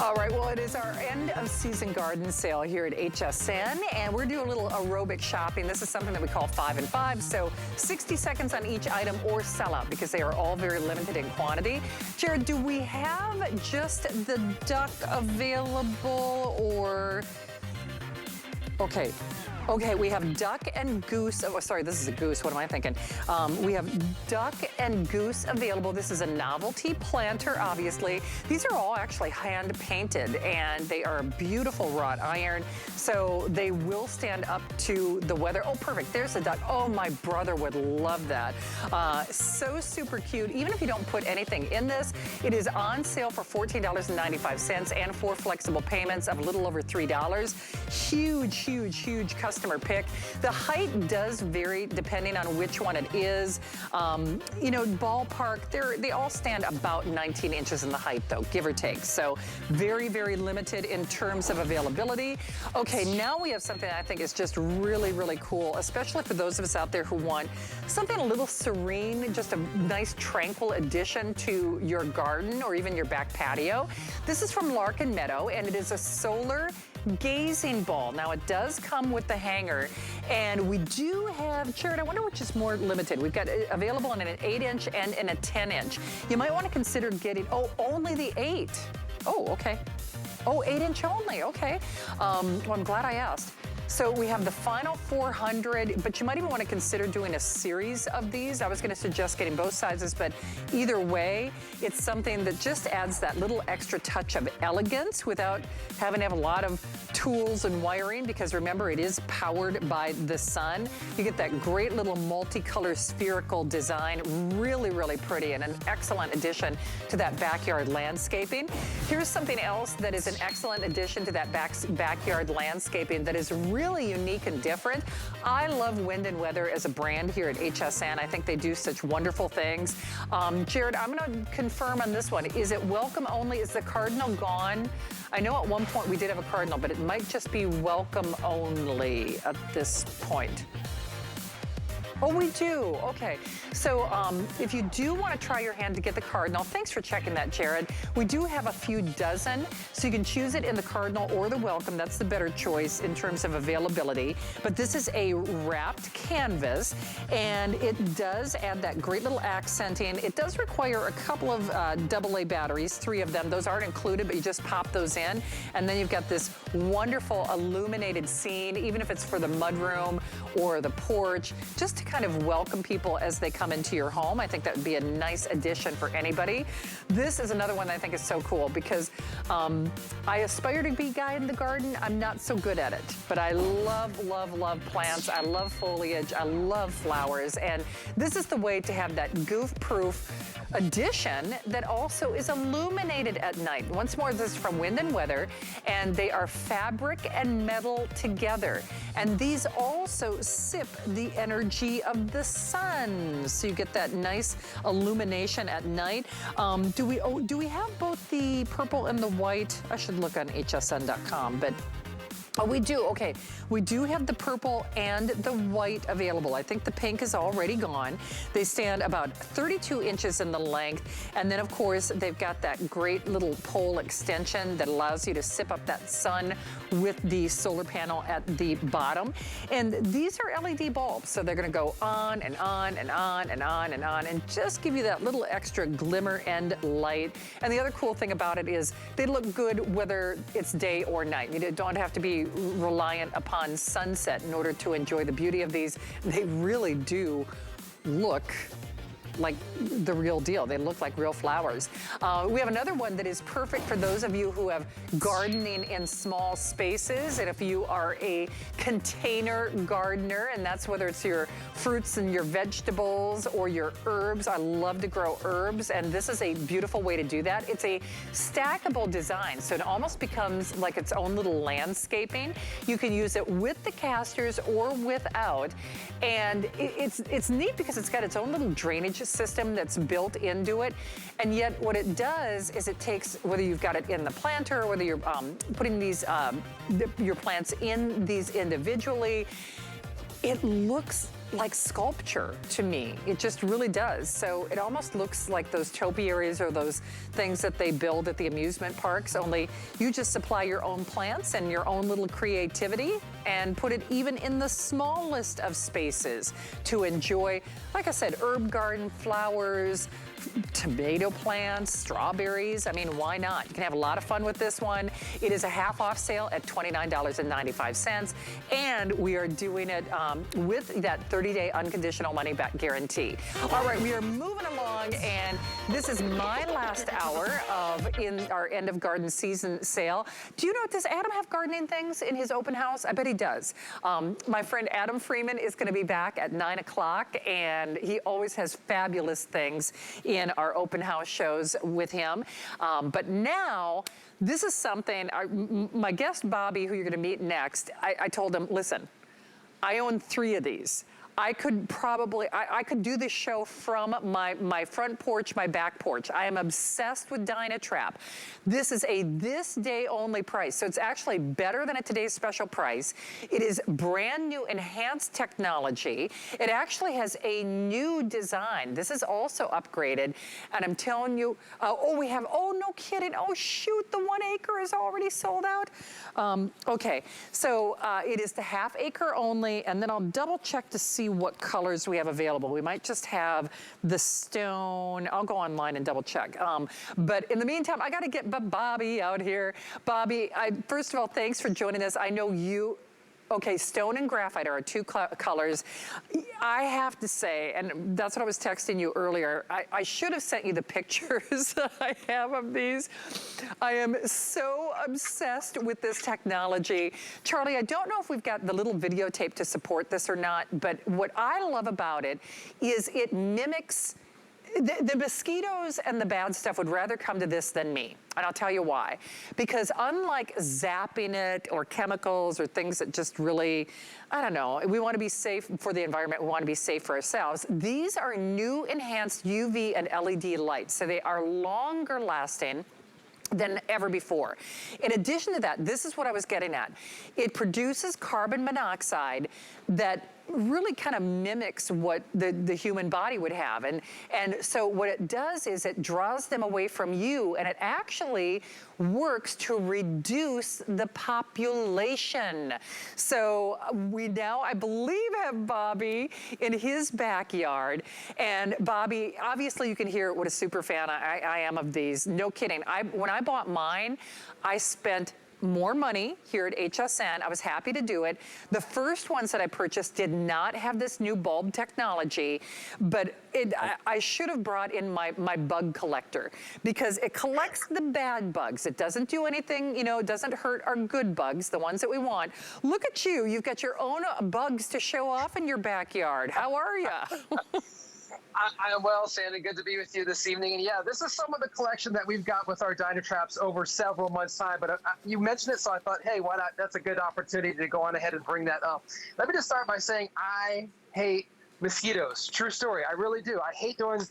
All right, well, it is our end of season garden sale here at HSN, and we're doing a little aerobic shopping. This is something that we call 5 and 5, so 60 seconds on each item or sell out because they are all very limited in quantity. Jared, do we have just the duck available or... Okay. Okay, we have duck and goose. Oh, sorry, this is a goose. What am I thinking? We have duck and goose available. This is a novelty planter, obviously. These are all actually hand painted, and they are beautiful wrought iron, so they will stand up to the weather. Oh, perfect. There's the duck. Oh, my brother would love that. So super cute. Even if you don't put anything in this, it is on sale for $14.95 and 4 flexible payments of a little over $3. Huge, huge, huge customer pick. The height does vary depending on which one it is. You know, ballpark, they all stand about 19 inches in the height though, give or take. So very, very limited in terms of availability. Okay, now we have something I think is just really, really cool, especially for those of us out there who want something a little serene, just a nice tranquil addition to your garden or even your back patio. This is from Larkin Meadow, and it is a solar gazing ball. Now it does come with the hanger, and we do have, Jared, I wonder which is more limited. We've got available in an 8-inch and in a 10-inch. You might want to consider getting, oh, only the 8. Oh, okay. Oh, 8-inch only, okay. Well, I'm glad I asked. So we have the final 400, but you might even want to consider doing a series of these. I was going to suggest getting both sizes, but either way, it's something that just adds that little extra touch of elegance without having to have a lot of tools and wiring, because remember, it is powered by the sun. You get that great little multicolor spherical design, really, really pretty, and an excellent addition to that backyard landscaping. Here's something else that is an excellent addition to that backyard landscaping that is really unique and different. I love Wind and Weather as a brand here at HSN. I think they do such wonderful things. Jared, I'm gonna confirm on this one. Is it welcome only? Is the cardinal gone? I know at one point we did have a cardinal, but it might just be welcome only at this point. Oh, we do, okay. So if you do want to try your hand to get the cardinal, thanks for checking that, Jared. We do have a few dozen, so you can choose it in the cardinal or the welcome. That's the better choice in terms of availability. But this is a wrapped canvas, and it does add that great little accenting. It does require a couple of AA batteries, 3 of them. Those aren't included, but you just pop those in. And then you've got this wonderful illuminated scene, even if it's for the mudroom or the porch, just to kind of welcome people as they come into your home. I think that would be a nice addition for anybody. This is another one that I think is so cool because I aspire to be a guy in the garden. I'm not so good at it, but I love, love, love plants. I love foliage. I love flowers. And this is the way to have that goof-proof addition that also is illuminated at night. Once more, this is from Wind and Weather, and they are fabric and metal together. And these also sip the energy of the sun, so you get that nice illumination at night. Do we have both the purple and the white? I should look on hsn.com, but oh, we do, okay. We do have the purple and the white available. I think the pink is already gone. They stand about 32 inches in the length. And then of course, they've got that great little pole extension that allows you to sip up that sun with the solar panel at the bottom. And these are LED bulbs, so they're gonna go on and on and on and on and on and just give you that little extra glimmer and light. And the other cool thing about it is they look good whether it's day or night. You don't have to be reliant upon sunset in order to enjoy the beauty of these. They really do look like the real deal. They look like real flowers. We have another one that is perfect for those of you who have gardening in small spaces, and if you are a container gardener, and that's whether it's your fruits and your vegetables or your herbs. I love to grow herbs, and this is a beautiful way to do that. It's a stackable design, so it almost becomes like its own little landscaping. You can use it with the casters or without, and it's neat because it's got its own little drainage system that's built into it. And yet what it does is it takes, whether you've got it in the planter or whether you're putting these, your plants in these individually, it looks like sculpture to me. It just really does. So it almost looks like those topiaries or those things that they build at the amusement parks, only you just supply your own plants and your own little creativity and put it even in the smallest of spaces to enjoy, like I said, herb garden, flowers, tomato plants, strawberries. I mean, why not? You can have a lot of fun with this one. It is a half off sale at $29.95. And we are doing it with that 30-day unconditional money back guarantee. All right, we are moving along, and this is my last hour of in our end of garden season sale. Do you know, does Adam have gardening things in his open house? I bet he does. My friend Adam Freeman is going to be back at 9 o'clock, and he always has fabulous things in our open house shows with him. But now, this is something, my guest Bobby, who you're gonna meet next, I told him, listen, I own 3 of these. I could probably, I could do this show from my front porch, my back porch. I am obsessed with Dynatrap. This is a this day only price. So it's actually better than a today's special price. It is brand new enhanced technology. It actually has a new design. This is also upgraded. And I'm telling you, we have, no kidding. Oh shoot, the 1 acre is already sold out. Okay, so it is the half acre only, and then I'll double check to see what colors we have available. We might just have the stone. I'll go online and double check. But in the meantime, I gotta get Bobby out here. Bobby, first of all, thanks for joining us. I know you, okay, stone and graphite are our 2 colors. I have to say, and that's what I was texting you earlier, I should have sent you the pictures that I have of these. I am so obsessed with this technology. Charlie, I don't know if we've got the little videotape to support this or not, but what I love about it is it mimics the mosquitoes and the bad stuff would rather come to this than me. And I'll tell you why. Because unlike zapping it or chemicals or things that just really, I don't know, we want to be safe for the environment, we want to be safe for ourselves. These are new enhanced UV and LED lights. So they are longer lasting than ever before. In addition to that, this is what I was getting at. It produces carbon monoxide that really kind of mimics what the human body would have. And so what it does is it draws them away from you, and it actually works to reduce the population. So we now, I believe, have Bobby in his backyard. And Bobby, obviously you can hear what a super fan I am of these. No kidding. When I bought mine, I spent more money here at HSN. I was happy to do it. The first ones that I purchased did not have this new bulb technology, but I should have brought in my bug collector because it collects the bad bugs. It doesn't do anything, it doesn't hurt our good bugs, the ones that we want. Look at you. You've got your own bugs to show off in your backyard. How are you? I'm well, Sandy. Good to be with you this evening. And yeah, this is some of the collection that we've got with our Dynatraps over several months' time. But you mentioned it, so I thought, hey, why not? That's a good opportunity to go on ahead and bring that up. Let me just start by saying I hate mosquitoes. True story. I really do. I hate doing,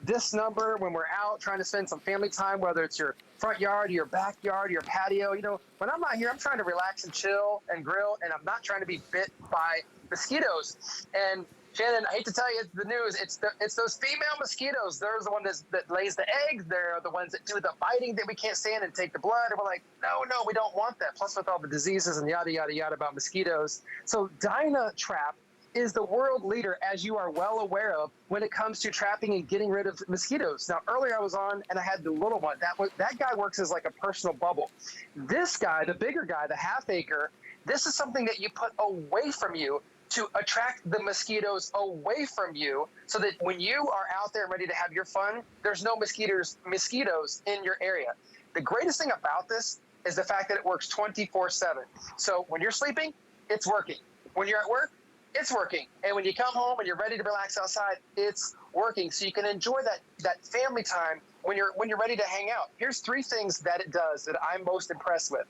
this number when we're out trying to spend some family time, whether it's your front yard, your backyard, your patio. When I'm not here, I'm trying to relax and chill and grill, and I'm not trying to be bit by mosquitoes. And Shannon, I hate to tell you the news. It's those female mosquitoes. They're the ones that lays the eggs. They're the ones that do the biting that we can't stand and take the blood. And we're like, no, we don't want that. Plus with all the diseases and yada, yada, yada about mosquitoes. So Dynatrap is the world leader, as you are well aware of, when it comes to trapping and getting rid of mosquitoes. Now, earlier I was on and I had the little one. That guy works as like a personal bubble. This guy, the bigger guy, the half acre, this is something that you put away from you to attract the mosquitoes away from you so that when you are out there ready to have your fun, there's no mosquitoes in your area. The greatest thing about this is the fact that it works 24/7. So when you're sleeping, it's working. When you're at work, it's working. And when you come home and you're ready to relax outside, it's working. So you can enjoy that family time when you're ready to hang out. Here's 3 things that it does that I'm most impressed with.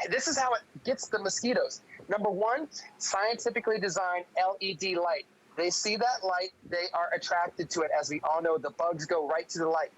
This is how it gets the mosquitoes. Number 1, scientifically designed LED light. They see that light, they are attracted to it. As we all know, the bugs go right to the light.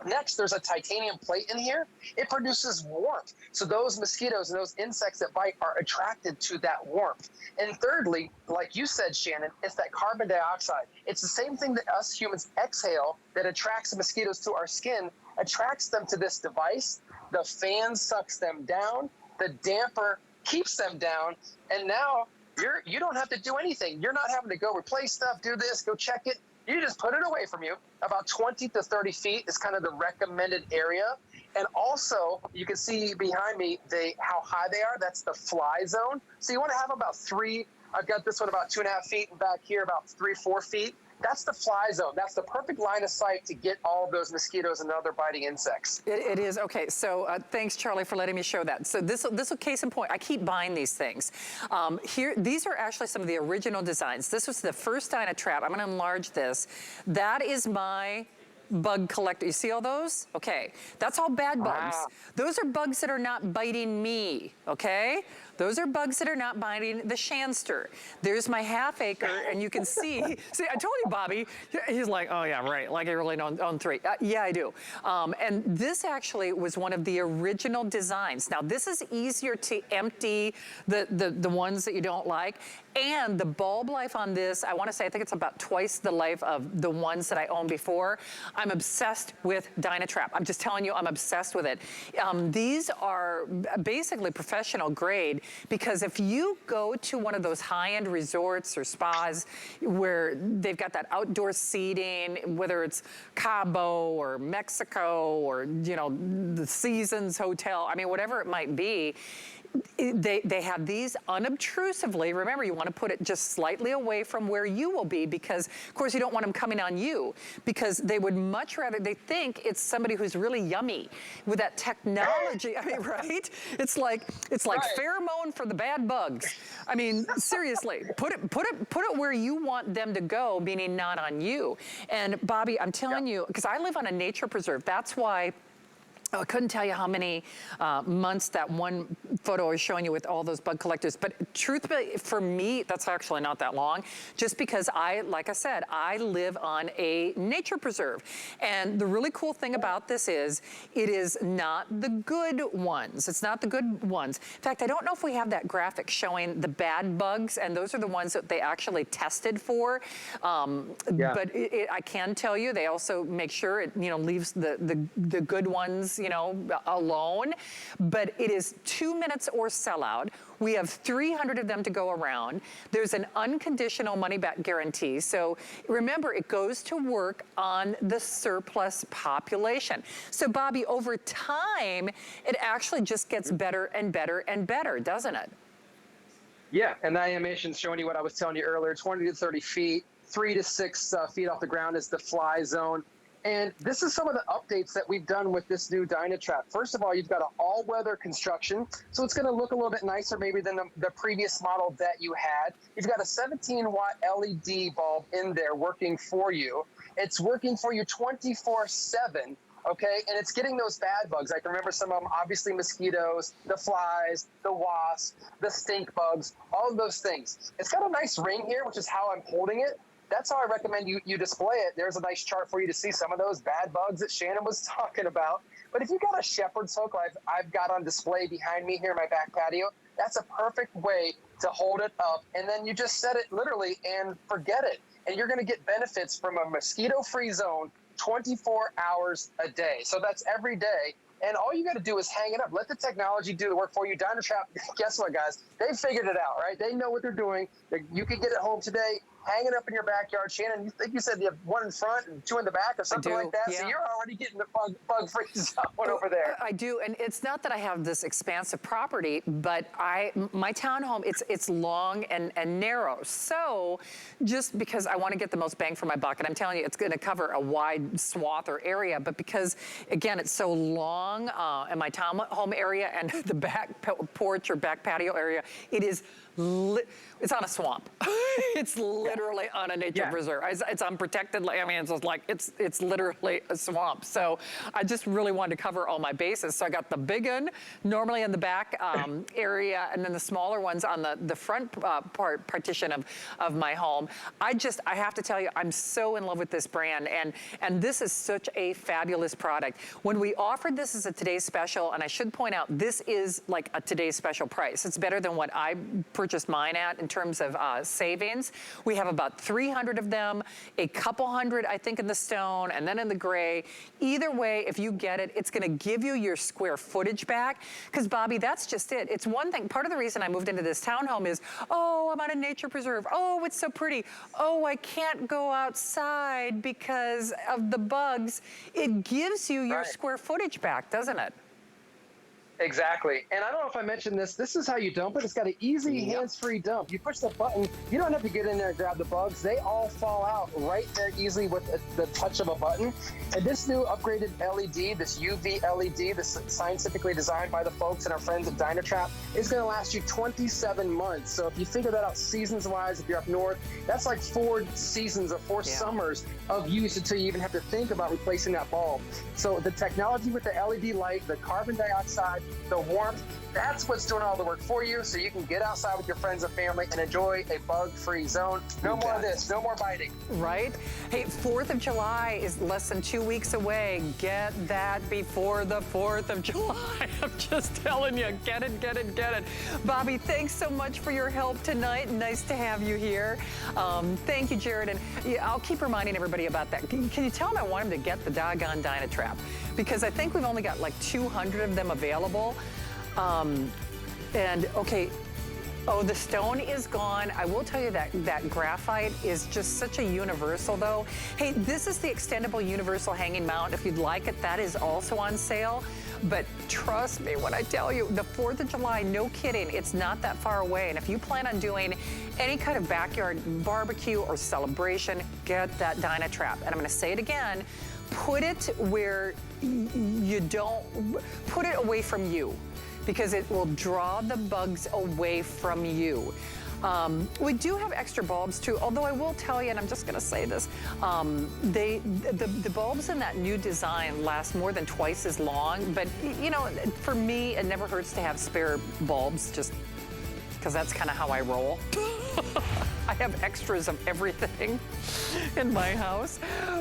Next, there's a titanium plate in here. It produces warmth. So those mosquitoes and those insects that bite are attracted to that warmth. And thirdly, like you said, Shannon, it's that carbon dioxide. It's the same thing that us humans exhale that attracts the mosquitoes to our skin, attracts them to this device. The fan sucks them down. The damper keeps them down. And now you don't have to do anything. You're not having to go replace stuff, do this, go check it. You just put it away from you. About 20 to 30 feet is kind of the recommended area. And also, you can see behind me how high they are. That's the fly zone. So you want to have about 3. I've got this one about 2.5 feet, and back here about 3-4 feet. That's the fly zone. That's the perfect line of sight to get all of those mosquitoes and other biting insects. It is. Okay, so thanks, Charlie, for letting me show that. So this will case in point. I keep buying these things. These are actually some of the original designs. This was the first Dyna trap. I'm going to enlarge this. That is my bug collector. You see all those? Okay, that's all bad bugs. Wow. Those are bugs that are not biting me, okay? Those are bugs that are not biting the shanster. There's my half acre, and you can see, I told you, Bobby, he's like, oh yeah, right, like I really don't own 3. Yeah, I do. And this actually was one of the original designs. Now this is easier to empty the ones that you don't like. And the bulb life on this, I want to say, I think it's about twice the life of the ones that I owned before. I'm obsessed with Dynatrap. I'm just telling you, I'm obsessed with it. These are basically professional grade, because if you go to one of those high-end resorts or spas where they've got that outdoor seating, whether it's Cabo or Mexico or, you know, the Seasons Hotel, I mean, whatever it might be, they have these unobtrusively. Remember, you want to put it just slightly away from where you will be, because of course you don't want them coming on you, because they would much rather, they think it's somebody who's really yummy with that technology. I mean, right? It's like right. Pheromone for the bad bugs. I mean, seriously, put it where you want them to go, meaning not on you. And Bobby, I'm telling you, because I live on a nature preserve, that's why I couldn't tell you how many months that one photo I was showing you with all those bug collectors. But truthfully, for me, that's actually not that long, just because like I said, I live on a nature preserve. And the really cool thing about this is, it is not the good ones. It's not the good ones. In fact, I don't know if we have that graphic showing the bad bugs, and those are the ones that they actually tested for. Yeah. But I can tell you, they also make sure it, you know, leaves the good ones, you know, alone. But it is 2 minutes or sellout. We have 300 of them to go around. There's an unconditional money-back guarantee. So remember, it goes to work on the surplus population. So Bobby, over time, it actually just gets better and better and better, doesn't it? Yeah, and that animation's showing you what I was telling you earlier, 20 to 30 feet, 3 to 6 feet off the ground is the fly zone. And this is some of the updates that we've done with this new Dynatrap. First of all, you've got an all-weather construction, so it's going to look a little bit nicer maybe than the previous model that you had. You've got a 17-watt LED bulb in there working for you. It's working for you 24/7. Okay, and it's getting those bad bugs. I can remember some of them, obviously mosquitoes, the flies, the wasps, the stink bugs, all of those things. It's got a nice ring here, which is how I'm holding it. That's how I recommend you display it. There's a nice chart for you to see some of those bad bugs that Shannon was talking about. But if you got a shepherd's hook like I've got on display behind me here in my back patio, that's a perfect way to hold it up. And then you just set it literally and forget it. And you're going to get benefits from a mosquito-free zone 24 hours a day. So that's every day. And all you got to do is hang it up. Let the technology do the work for you. Dynatrap, guess what, guys? They figured it out, right? They know what they're doing. You can get it home today, hang it up in your backyard. Shannon, you think you said you have 1 in front and 2 in the back or something like that? Yeah. So you're already getting the bug-free zone over there. I do, and it's not that I have this expansive property, but my townhome, it's long and narrow. So just because I want to get the most bang for my buck, and I'm telling you, it's going to cover a wide swath or area, but because, again, it's so long in my townhome area and the back porch or back patio area, it is It's on a swamp. It's literally on a nature preserve. It's unprotected. I mean, it's just like, it's literally a swamp. So I just really wanted to cover all my bases. So I got the big one, normally in the back area, and then the smaller ones on the front partition of my home. I have to tell you, I'm so in love with this brand, and this is such a fabulous product. When we offered this as a today's special, and I should point out, this is like a today's special price. It's better than what I purchased mine at in terms of savings. We have about 300 of them, a couple hundred, I think, in the stone, and then in the gray. Either way, if you get it, it's gonna give you your square footage back. Because Bobby, that's just it. It's one thing, part of the reason I moved into this townhome is, oh, I'm on a nature preserve. Oh, it's so pretty. Oh, I can't go outside because of the bugs. It gives you your square footage back, doesn't it? Exactly. And I don't know if I mentioned this. This is how you dump it. It's got an easy hands-free dump. You push the button. You don't have to get in there and grab the bugs. They all fall out right there easily with the touch of a button. And this new upgraded LED, this UV LED, this scientifically designed by the folks and our friends at Dynatrap, is going to last you 27 months. So if you figure that out seasons-wise, if you're up north, that's like 4 seasons or 4 summers of use until you even have to think about replacing that bulb. So the technology with the LED light, the carbon dioxide, the warmth, that's what's doing all the work for you, so you can get outside with your friends and family and enjoy a bug-free zone. No more of this, no more biting. Right? Hey, 4th of July is less than 2 weeks away. Get that before the 4th of July. I'm just telling you, get it, get it, get it. Bobby, thanks so much for your help tonight. Nice to have you here. Thank you, Jared. And I'll keep reminding everybody about that. Can you tell him I want him to get the doggone Dynatrap? Because I think we've only got like 200 of them available. And okay, oh, the stone is gone. I will tell you that graphite is just such a universal though. Hey, this is the extendable universal hanging mount. If you'd like it, that is also on sale. But trust me when I tell you, the 4th of July, no kidding, it's not that far away. And if you plan on doing any kind of backyard barbecue or celebration, get that Dynatrap. And I'm gonna say it again, put it where you don't, put it away from you, because it will draw the bugs away from you. We do have extra bulbs too, although I will tell you, and I'm just gonna say this, the bulbs in that new design last more than twice as long, but you know, for me, it never hurts to have spare bulbs, just because that's kind of how I roll. I have extras of everything in my house.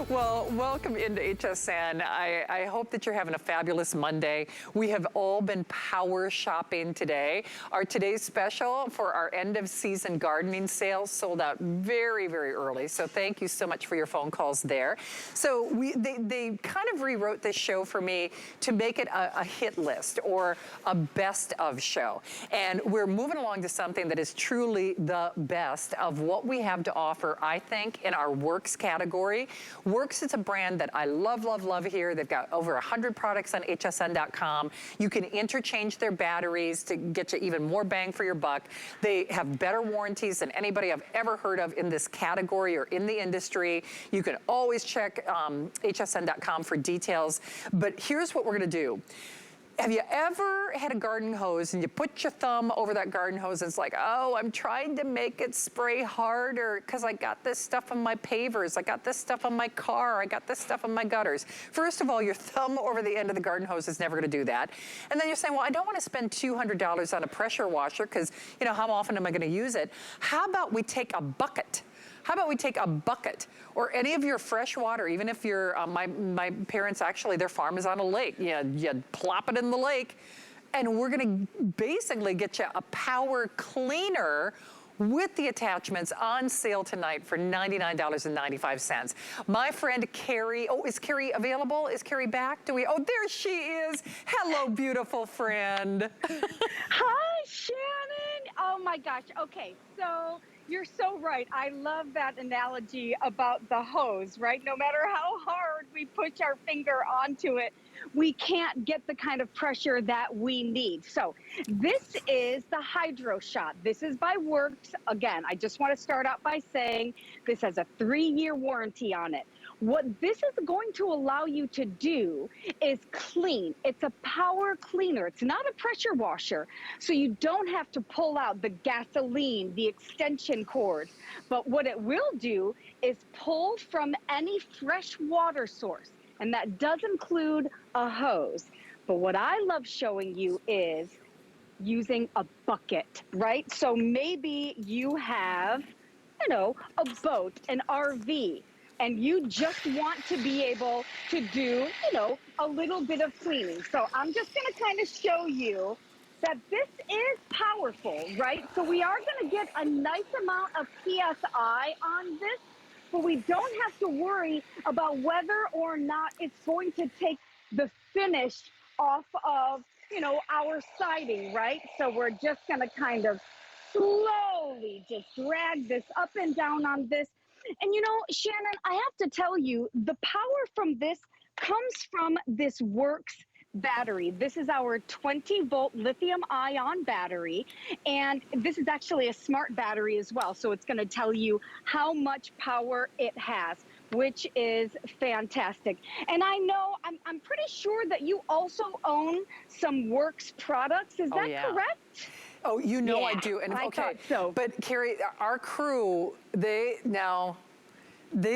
Well, welcome into HSN. I hope that you're having a fabulous Monday. We have all been power shopping today. Our today's special for our end of season gardening sale sold out very, very early. So thank you so much for your phone calls there. So they kind of rewrote this show for me to make it a hit list or a best of show. And we're moving along to something that is truly the best of what we have to offer, I think, in our Works category. Works is a brand that I love, love, love here. They've got over 100 products on hsn.com. You can interchange their batteries to get you even more bang for your buck. They have better warranties than anybody I've ever heard of in this category or in the industry. You can always check hsn.com for details. But here's what we're gonna do. Have you ever had a garden hose and you put your thumb over that garden hose and it's like, oh, I'm trying to make it spray harder because I got this stuff on my pavers, I got this stuff on my car, I got this stuff on my gutters. First of all, your thumb over the end of the garden hose is never gonna do that. And then you're saying, well, I don't wanna spend $200 on a pressure washer because, you know, how often am I gonna use it? How about we take a bucket? How about we take a bucket or any of your fresh water, even if you're, my parents actually, their farm is on a lake. You plop it in the lake and we're gonna basically get you a power cleaner with the attachments on sale tonight for $99.95. My friend Carrie, oh, is Carrie available? Is Carrie back? Oh, there she is. Hello, beautiful friend. Hi, Shannon. Oh my gosh, okay, so you're so right. I love that analogy about the hose, right? No matter how hard we push our finger onto it, we can't get the kind of pressure that we need. So this is the Hydro Shot. This is by Works. Again, I just want to start out by saying this has a 3-year warranty on it. What this is going to allow you to do is clean. It's a power cleaner. It's not a pressure washer. So you don't have to pull out the gasoline, the extension cords. But what it will do is pull from any fresh water source. And that does include a hose. But what I love showing you is using a bucket, right? So maybe you have, a boat, an RV, and you just want to be able to do, a little bit of cleaning. So I'm just going to kind of show you that this is powerful, right? So we are going to get a nice amount of PSI on this, but we don't have to worry about whether or not it's going to take the finish off of, our siding, right? So we're just going to kind of slowly just drag this up and down on this. And Shannon, I have to tell you, the power from this comes from this Works battery. This is our 20-volt lithium ion battery, and this is actually a smart battery as well. So it's going to tell you how much power it has, which is fantastic. And I know, I'm pretty sure that you also own some Works products. Is that correct? Oh, I do. And I thought so. But Carrie, our crew, they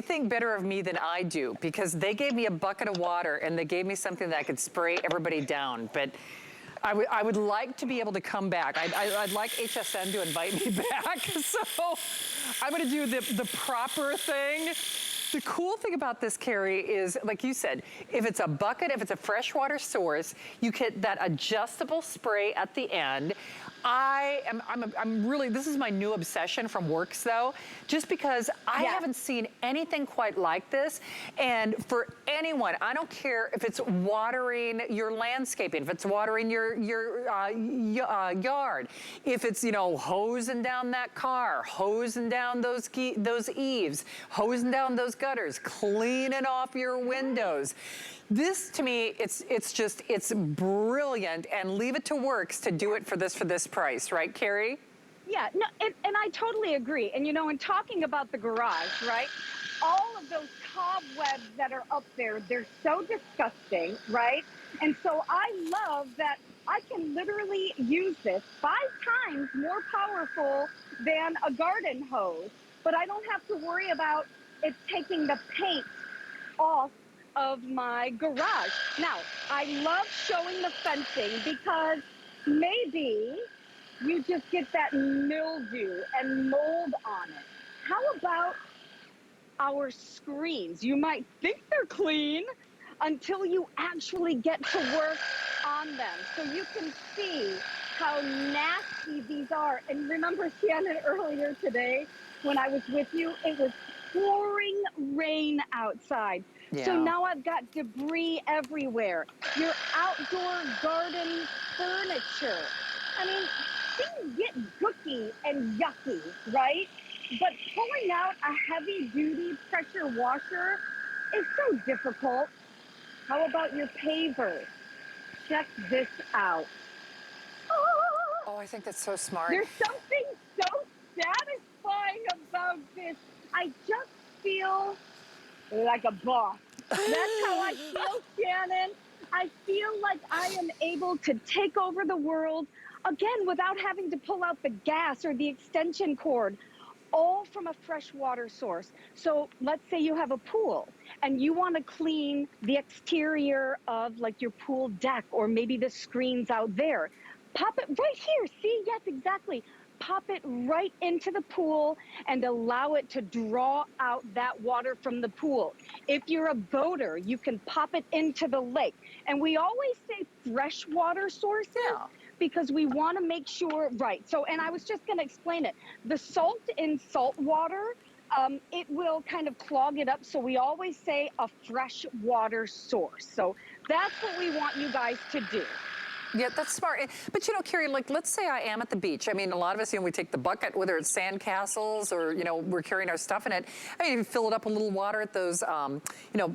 think better of me than I do, because they gave me a bucket of water and they gave me something that I could spray everybody down. But I would like to be able to come back. I'd like HSN to invite me back. So I'm going to do the proper thing. The cool thing about this, Carrie, is, like you said, if it's a bucket, if it's a freshwater source, you get that adjustable spray at the end. I'm really, this is my new obsession from Works though, just because I haven't seen anything quite like this. And for anyone, I don't care if it's watering your landscaping, if it's watering your yard, if it's, hosing down that car, hosing down those eaves, hosing down those gutters, cleaning off your windows. This, to me, it's brilliant, and leave it to Works to do it for this price, right, Carrie? Yeah, no, and I totally agree. And in talking about the garage, right, all of those cobwebs that are up there, they're so disgusting, right? And so I love that I can literally use this 5 times more powerful than a garden hose, but I don't have to worry about it taking the paint off of my garage. Now, I love showing the fencing because maybe you just get that mildew and mold on it. How about our screens? You might think they're clean until you actually get to work on them. So you can see how nasty these are. And remember, Shannon, earlier today when I was with you, it was pouring rain outside. Yeah. So now I've got debris everywhere. Your outdoor garden furniture. I mean, things get gooky and yucky, right? But pulling out a heavy-duty pressure washer is so difficult. How about your pavers? Check this out. Oh, I think that's so smart. There's something so satisfying about this. I just feel like a boss. That's how I feel, Shannon. I feel like I am able to take over the world, again, without having to pull out the gas or the extension cord, all from a freshwater source. So let's say you have a pool and you want to clean the exterior of like your pool deck, or maybe the screens out there. Pop it right here. See, yes, exactly. Pop it right into the pool and allow it to draw out that water from the pool. If you're a boater, you can pop it into the lake. And we always say freshwater sources because we want to make sure, right. So, and I was just going to explain it. The salt in salt water, it will kind of clog it up. So we always say a freshwater source. So that's what we want you guys to do. Yeah, that's smart. But you know, Carrie, like, let's say I am at the beach. I mean, a lot of us, you know, we take the bucket, whether it's sand castles or, you know, we're carrying our stuff in it. I mean, you fill it up with a little water at those, you know,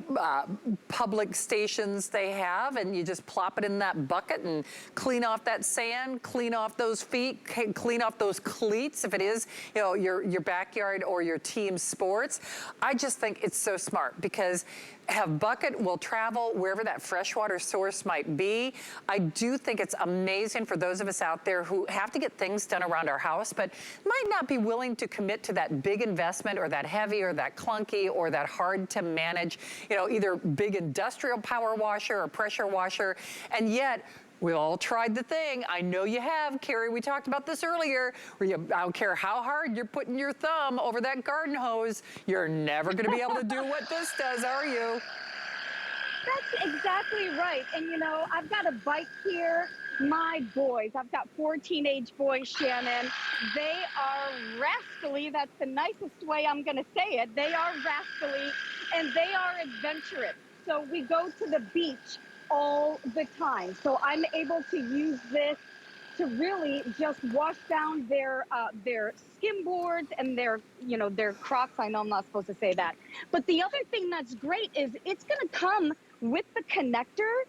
public stations they have, and you just plop it in that bucket and clean off that sand, clean off those feet, clean off those cleats if it is, you know, your backyard or your team sports. I just think it's so smart because have bucket will travel wherever that freshwater source might be. I do think it's amazing for those of us out there who have to get things done around our house, but might not be willing to commit to that big investment or that heavy or that clunky or that hard to manage, you know, either big industrial power washer or pressure washer. And yet, we all tried the thing. I know you have, Carrie. We talked about this earlier, where you, I don't care how hard you're putting your thumb over that garden hose, you're never going to be able to do what this does, are you? That's exactly right. And you know, I've got a bike here. My boys, I've got 4 teenage boys, Shannon. They are rascally. That's the nicest way I'm going to say it. They are rascally and they are adventurous. So we go to the beach all the time. So I'm able to use this to really just wash down their skim boards and their, you know, their Crocs. I know I'm not supposed to say that. But the other thing that's great is it's going to come with the connector.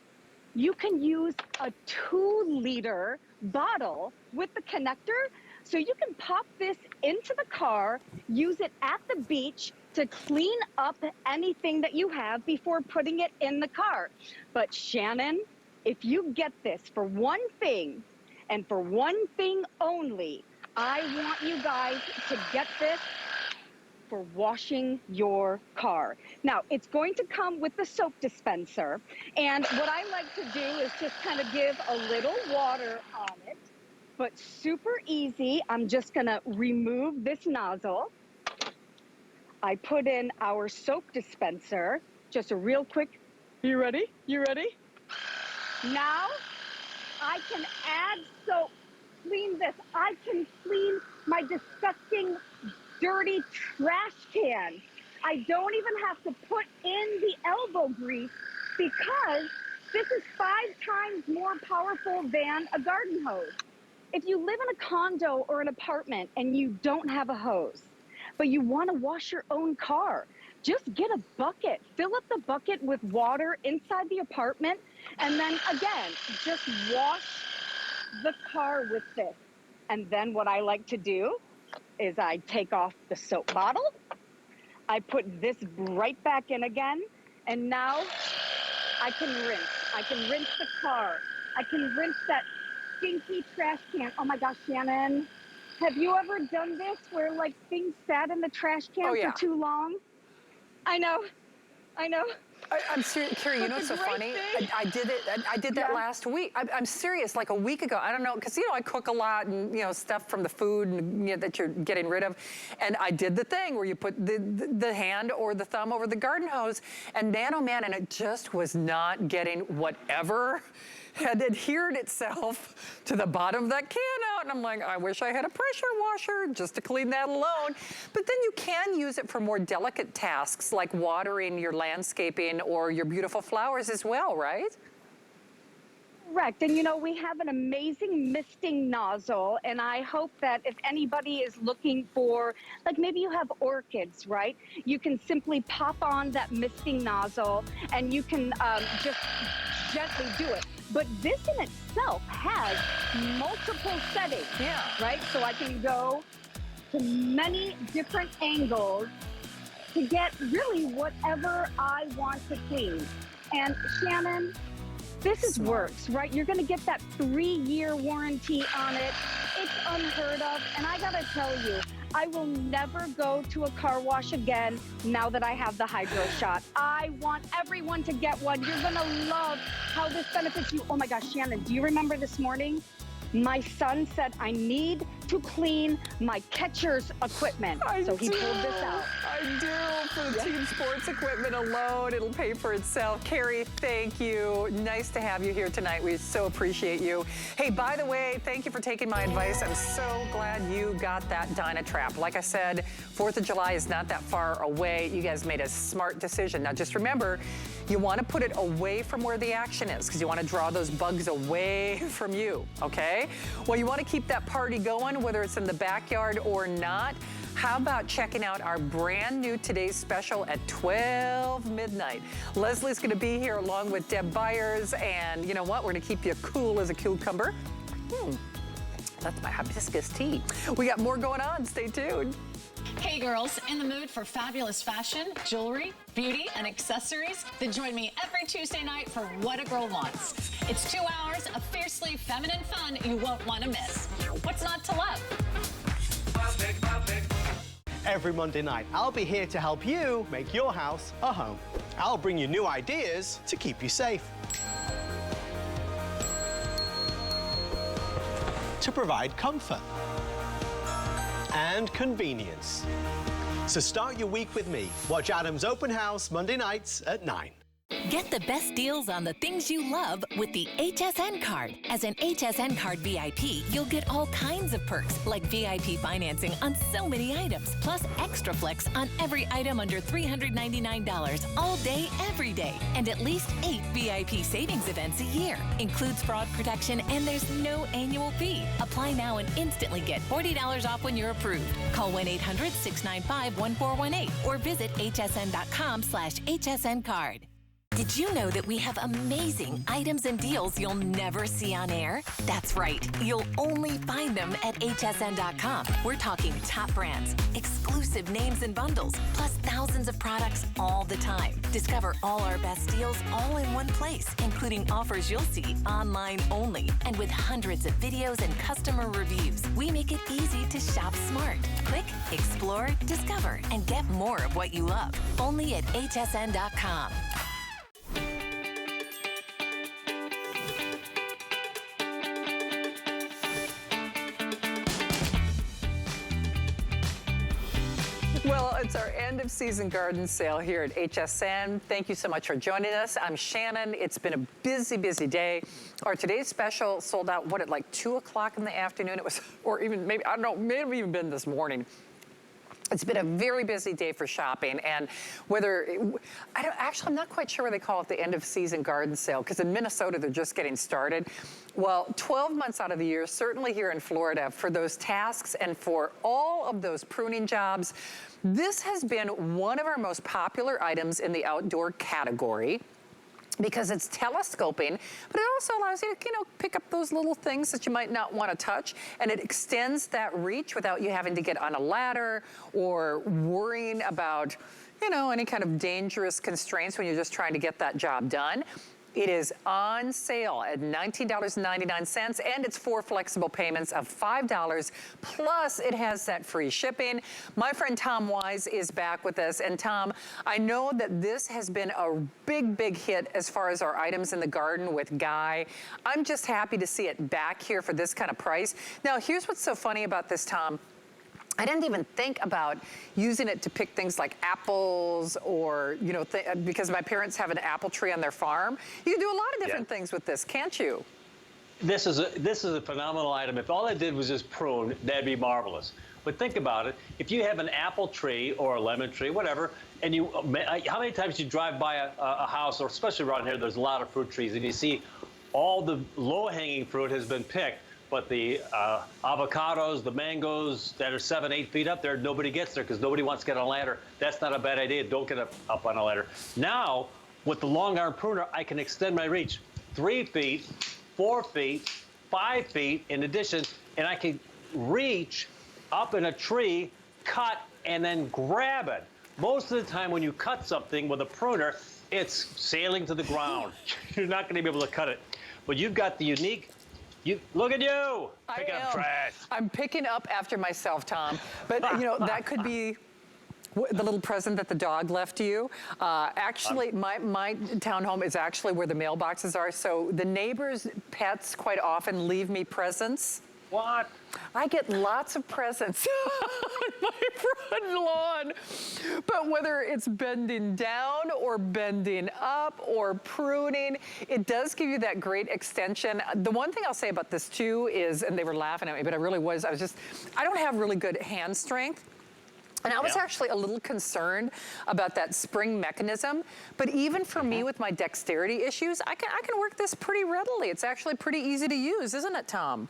You can use a 2-liter bottle with the connector. So you can pop this into the car, use it at the beach to clean up anything that you have before putting it in the car. But Shannon, if you get this for one thing and for one thing only, I want you guys to get this for washing your car. Now, it's going to come with the soap dispenser. And what I like to do is just kind of give a little water on it, but super easy. I'm just gonna remove this nozzle. I put in our soap dispenser, just a real quick, you ready? You ready? Now, I can add soap, clean this. I can clean my disgusting, dirty trash can. I don't even have to put in the elbow grease because this is 5 times more powerful than a garden hose. If you live in a condo or an apartment and you don't have a hose, but you want to wash your own car, just get a bucket. Fill up the bucket with water inside the apartment, and then again, just wash the car with this. And then what I like to do is I take off the soap bottle, I put this right back in again, and now I can rinse. I can rinse the car. I can rinse that stinky trash can. Oh my gosh, Shannon. Have you ever done this where like things sat in the trash can for too long? I know. I'm serious, Carrie, you know what's so funny? I did it. I did that last week. I'm serious, like a week ago. I don't know, because, you know, I cook a lot and, you know, stuff from the food and, you know, that you're getting rid of. And I did the thing where you put the hand or the thumb over the garden hose and man, oh man, and it just was not getting whatever had adhered itself to the bottom of that can out. And I'm like, I wish I had a pressure washer just to clean that alone. But then you can use it for more delicate tasks like watering your landscaping or your beautiful flowers as well, right? Correct. And you know, we have an amazing misting nozzle, and I hope that if anybody is looking for, like maybe you have orchids, right? You can simply pop on that misting nozzle and you can just gently do it. But this in itself has multiple settings, right? So I can go to many different angles to get really whatever I want to clean. And Shannon, this is works, right? You're gonna get that 3-year warranty on it. It's unheard of. And I gotta tell you, I will never go to a car wash again now that I have the Hydro Shot. I want everyone to get one. You're gonna love how this benefits you. Oh my gosh, Shannon, do you remember this morning? My son said, I need to clean my catcher's equipment. So he pulled this out. I do. for the team sports equipment alone. It'll pay for itself. Carrie, thank you. Nice to have you here tonight. We so appreciate you. Hey, by the way, thank you for taking my advice. I'm so glad you got that Dynatrap. Like I said, 4th of July is not that far away. You guys made a smart decision. Now just remember, you want to put it away from where the action is because you want to draw those bugs away from you, okay? Well, you want to keep that party going, whether it's in the backyard or not. How about checking out our brand new Today's Special at 12 midnight? Leslie's going to be here along with Deb Byers, and you know what? We're going to keep you cool as a cucumber. That's my hibiscus tea. We got more going on. Stay tuned. Hey girls, in the mood for fabulous fashion, jewelry, beauty, and accessories? Then join me every Tuesday night for What a Girl Wants. It's 2 hours of fiercely feminine fun you won't want to miss. What's not to love? Every Monday night, I'll be here to help you make your house a home. I'll bring you new ideas to keep you safe. To provide comfort and convenience. So start your week with me. Watch Adam's Open House Monday nights at 9. Get the best deals on the things you love with the HSN card. As an HSN card VIP, you'll get all kinds of perks, like VIP financing on so many items, plus extra flex on every item under $399 all day, every day, and at least 8 VIP savings events a year. Includes fraud protection, and there's no annual fee. Apply now and instantly get $40 off when you're approved. Call 1-800-695-1418 or visit hsn.com/HSN card. Did you know that we have amazing items and deals you'll never see on air? That's right. You'll only find them at hsn.com. We're talking top brands, exclusive names and bundles, plus thousands of products all the time. Discover all our best deals all in one place, including offers you'll see online only. And with hundreds of videos and customer reviews, we make it easy to shop smart. Click, explore, discover, and get more of what you love. Only at hsn.com. Well, it's our end of season garden sale here at HSN. Thank you so much for joining us. I'm Shannon. It's been a busy, busy day. Our today's special sold out, what, at like 2 o'clock in the afternoon? It was, or even maybe, I don't know, may have even been this morning. It's been a very busy day for shopping, and whether, I'm not quite sure where they call it the end of season garden sale, because in Minnesota, they're just getting started. Well, 12 months out of the year, certainly here in Florida, for those tasks and for all of those pruning jobs, this has been one of our most popular items in the outdoor category, because it's telescoping, but it also allows you to, pick up those little things that you might not want to touch, and it extends that reach without you having to get on a ladder or worrying about, any kind of dangerous constraints when you're just trying to get that job done. It is on sale at $19.99, and it's 4 flexible payments of $5, plus it has that free shipping. My friend Tom Wise is back with us, and Tom, I know that this has been a big, big hit as far as our items in the garden with Guy. I'm just happy to see it back here for this kind of price. Now, here's what's so funny about this, Tom. I didn't even think about using it to pick things like apples or, because my parents have an apple tree on their farm. You can do a lot of different things with this, can't you? This is a phenomenal item. If all I did was just prune, that'd be marvelous. But think about it. If you have an apple tree or a lemon tree, whatever, and how many times you drive by a house, or especially around here, there's a lot of fruit trees, and you see all the low-hanging fruit has been picked. But the avocados, the mangoes that are 7, 8 feet up there, nobody gets there because nobody wants to get on a ladder. That's not a bad idea. Don't get up on a ladder. Now, with the long arm pruner, I can extend my reach 3 feet, 4 feet, 5 feet in addition, and I can reach up in a tree, cut, and then grab it. Most of the time when you cut something with a pruner, it's sailing to the ground. You're not going to be able to cut it. But you've got the unique. Look at you! Picking up trash. I'm picking up after myself, Tom. But, that could be the little present that the dog left you. Actually, my townhome is actually where the mailboxes are. So the neighbors' pets quite often leave me presents. What? I get lots of presents on my front lawn. But whether it's bending down or bending up or pruning, it does give you that great extension. The one thing I'll say about this too is, and they were laughing at me, but I don't have really good hand strength. And I was actually a little concerned about that spring mechanism, but even for me with my dexterity issues, I can work this pretty readily. It's actually pretty easy to use, isn't it, Tom?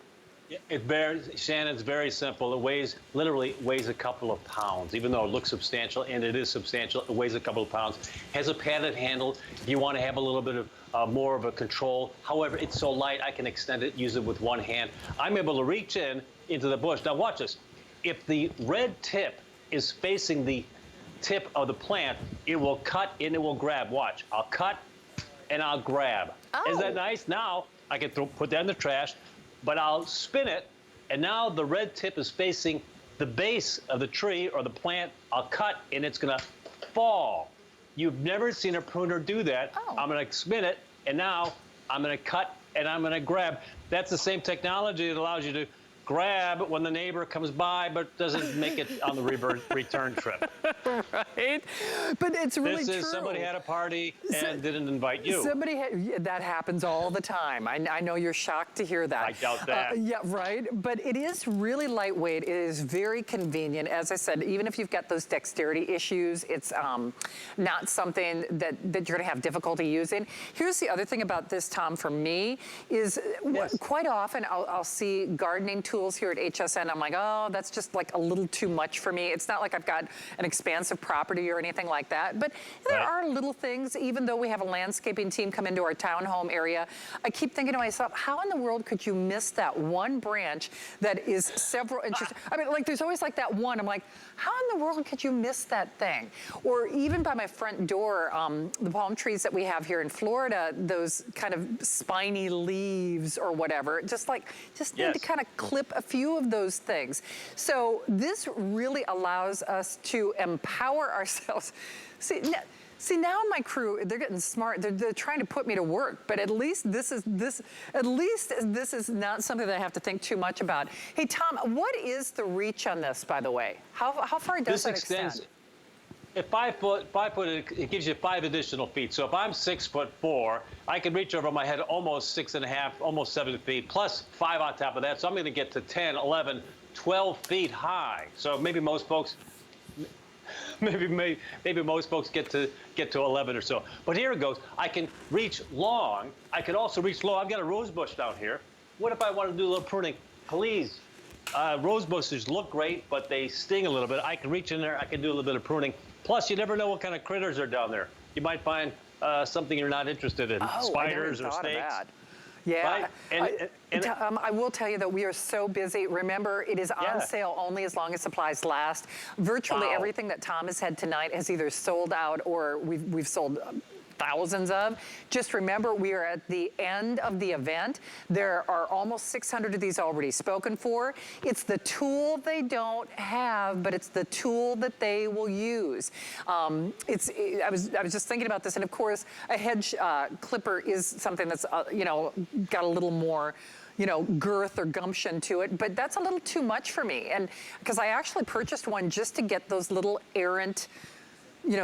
Shannon, it's very simple. It literally weighs a couple of pounds, even though it looks substantial, and it is substantial. It weighs a couple of pounds. Has a padded handle if you want to have a little bit of more of a control. However, it's so light, I can extend it, use it with one hand. I'm able to reach into the bush. Now watch this. If the red tip is facing the tip of the plant, it will cut and it will grab. Watch, I'll cut and I'll grab. Oh. Isn't that nice? Now I can put that in the trash, but I'll spin it, and now the red tip is facing the base of the tree or the plant. I'll cut and it's gonna fall. You've never seen a pruner do that. Oh. I'm gonna spin it, and now I'm gonna cut and I'm gonna grab. That's the same technology that allows you to grab when the neighbor comes by, but doesn't make it on the return trip. Right? But it's really true. Somebody had a party and didn't invite you. That happens all the time. I know you're shocked to hear that. I doubt that. Yeah, right. But it is really lightweight. It is very convenient. As I said, even if you've got those dexterity issues, it's not something that you're going to have difficulty using. Here's the other thing about this, Tom, for me, is quite often I'll see gardening tools here at HSN. I'm like, oh, that's just like a little too much for me. It's not like I've got an expansive property or anything like that. But there are little things, even though we have a landscaping team come into our townhome area, I keep thinking to myself, how in the world could you miss that one branch that is several inches? I mean, like there's always like that one. I'm like, how in the world could you miss that thing? Or even by my front door, the palm trees that we have here in Florida, those kind of spiny leaves or whatever, just need to kind of clip a few of those things. So this really allows us to empower ourselves. See now my crew, they're getting smart. They're trying to put me to work, but at least this is not something that I have to think too much about. Hey Tom, what is the reach on this, by the way? How far does that extend? At 5 foot, it gives you 5 additional feet. So if I'm 6'4", I can reach over my head almost 6.5, almost 7 feet, plus 5 on top of that. So I'm going to get to 10, 11, 12 feet high. So maybe most folks, maybe most folks get to 11 or so. But here it goes. I can reach long. I can also reach low. I've got a rose bush down here. What if I want to do a little pruning? Please. Rose bushes look great, but they sting a little bit. I can reach in there. I can do a little bit of pruning. Plus, you never know what kind of critters are down there. You might find something you're not interested in, spiders or snakes. Yeah, right? I will tell you that we are so busy. Remember, it is on sale only as long as supplies last. Virtually everything that Tom has had tonight has either sold out or we've sold thousands of. Just remember, we are at the end of the event. There are almost 600 of these already spoken for. It's the tool they don't have, but it's the tool that they will use. I was just thinking about this, and of course, a hedge clipper is something that's got a little more girth or gumption to it, but that's a little too much for me. And because I actually purchased one just to get those little errant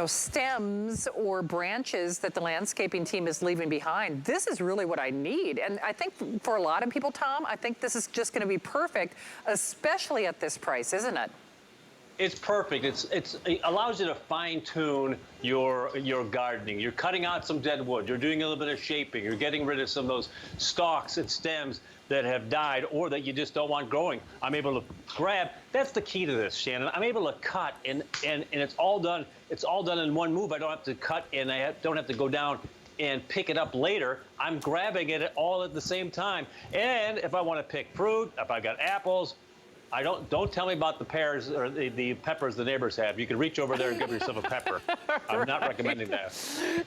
stems or branches that the landscaping team is leaving behind. This is really what I need. And I think for a lot of people, Tom, I think this is just going to be perfect, especially at this price, isn't it? It's perfect. It allows you to fine-tune your gardening. You're cutting out some dead wood. You're doing a little bit of shaping. You're getting rid of some of those stalks and stems that have died or that you just don't want growing. I'm able to grab. That's the key to this, Shannon. I'm able to cut, and it's all done. It's all done in one move. I don't have to cut, and I don't have to go down and pick it up later. I'm grabbing it all at the same time. And if I want to pick fruit, if I got apples, don't tell me about the pears or the peppers the neighbors have. You can reach over there and give yourself a pepper. I'm not recommending that.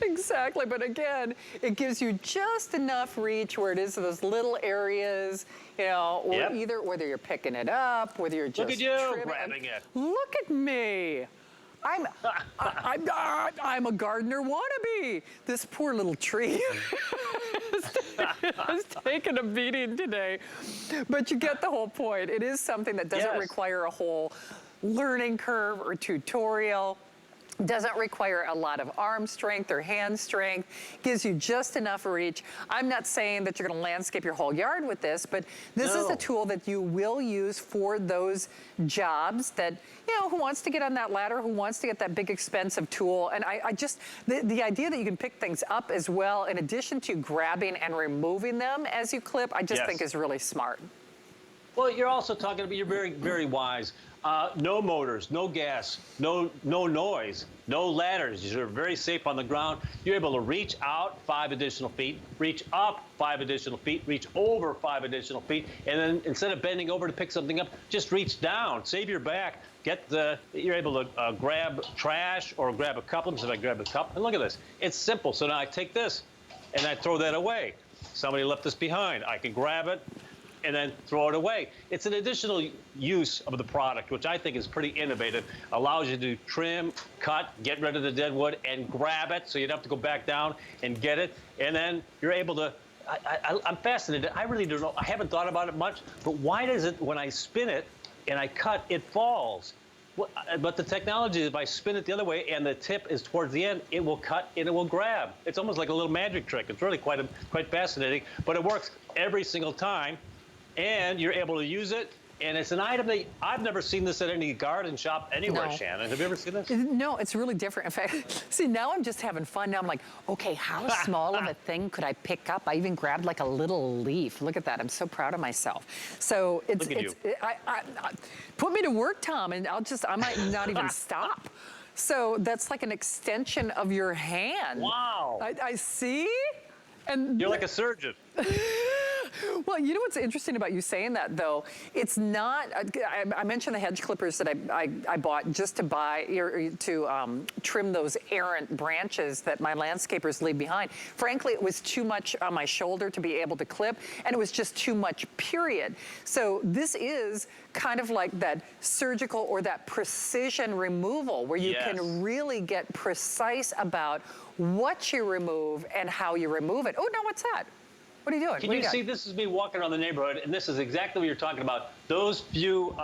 Exactly, but again, it gives you just enough reach where it is those little areas, or either whether you're picking it up, whether you're just look at you grabbing it. Look at me. I'm a gardener wannabe. This poor little tree. has taken a beating today. But you get the whole point. It is something that doesn't require a whole learning curve or tutorial. Doesn't require a lot of arm strength or hand strength, gives you just enough reach. I'm not saying that you're gonna landscape your whole yard with this, but this is a tool that you will use for those jobs that, you know, who wants to get on that ladder, who wants to get that big expensive tool. And I just, the idea that you can pick things up as well, in addition to grabbing and removing them as you clip, I just think is really smart. Well, you're also talking about, you're very, very wise. No motors, no gas, no noise, no ladders. You're very safe on the ground. You're able to reach out 5 additional feet, reach up 5 additional feet, reach over 5 additional feet, and then instead of bending over to pick something up, just reach down, save your back. You're able to grab trash or grab a cup. So if I grab a cup, and look at this, it's simple. So now I take this and I throw that away. Somebody left this behind. I can grab it and then throw it away. It's an additional use of the product, which I think is pretty innovative. Allows you to trim, cut, get rid of the dead wood, and grab it, so you don't have to go back down and get it. And then you're able to, I'm fascinated. I really don't know, I haven't thought about it much, but why does it, when I spin it and I cut, it falls? Well, but the technology is if I spin it the other way and the tip is towards the end, it will cut and it will grab. It's almost like a little magic trick. It's really quite fascinating, but it works every single time. And you're able to use it, and it's an item that I've never seen this at any garden shop anywhere, Shannon. Have you ever seen this? No, it's really different. In fact, see, now I'm just having fun. Now I'm like, okay, how small of a thing could I pick up? I even grabbed like a little leaf. Look at that. I'm so proud of myself. So put me to work, Tom, and I might not even stop. So that's like an extension of your hand. Wow. I see. And you're like a surgeon. Well, you know what's interesting about you saying that, though? It's not, I mentioned the hedge clippers that I bought just to trim those errant branches that my landscapers leave behind. Frankly, it was too much on my shoulder to be able to clip, and it was just too much, period. So this is kind of like that surgical or that precision removal where you can really get precise about what you remove and how you remove it. Oh, no, what's that? What are you doing? Can you see, this is me walking around the neighborhood, and this is exactly what you're talking about. Those few